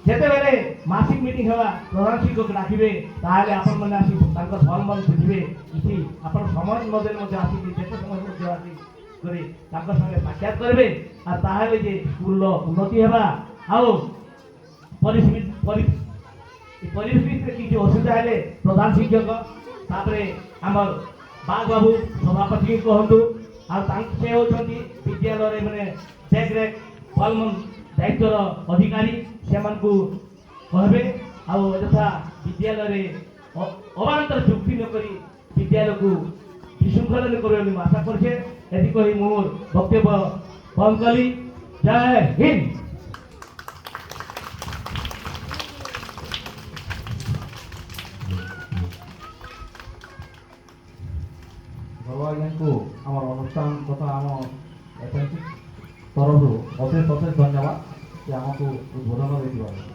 যেতেবেলে মাসিক মিটিং হওয়া প্রধান শিক্ষক ডাকিবে তাহলে আপন মানে আসি তাঙ্কর ফল মন বুঝিবে কিছু আপন সমাজ মধ্যে আসিকি যেতে সমাজ মধ্যে আসি করে তাঙ্কর সঙ্গে সাক্ষাৎ করবে আর তাহলে যে স্কুল উন্নতি হবা ଆଉ ପରିବେଶ ଭିତରେ କିଛି ଅସୁବିଧା ହେଲେ ପ୍ରଧାନ ଶିକ୍ଷକ ତାପରେ ଆମର ବାଗ ବାବୁ ସଭାପତି କୁହନ୍ତୁ ଆଉ ସେ ହେଉଛନ୍ତି ବିଦ୍ୟାଳୟରେ ମାନେ ଦେଖରେଖ ଭଲ ଦାୟିତ୍ୱର ଅଧିକାରୀ ସେମାନଙ୍କୁ କହିବେ ଆଉ ଯଥା ବିଦ୍ୟାଳୟରେ ଅବାନ୍ତର ଯୁକ୍ତି ନକରି ବିଦ୍ୟାଳୟକୁ ବିଶୃଙ୍ଖଳା କରିବେ ବୋଲି ମୁଁ ଆଶା କରୁଛେ। ଏଠି କହି ମୁଁ ବକ୍ତବ୍ୟ ବନ୍ଦ କଲି। ଜୟ ହିନ୍ଦ। গৌরব আজ্ঞাকে আমার অনুষ্ঠান তথা আমার এসএমসি তরফ অশেষ অশেষ ধন্যবাদ যে আমাকে উদ্বোধন ଦେଇଥିବାରୁ।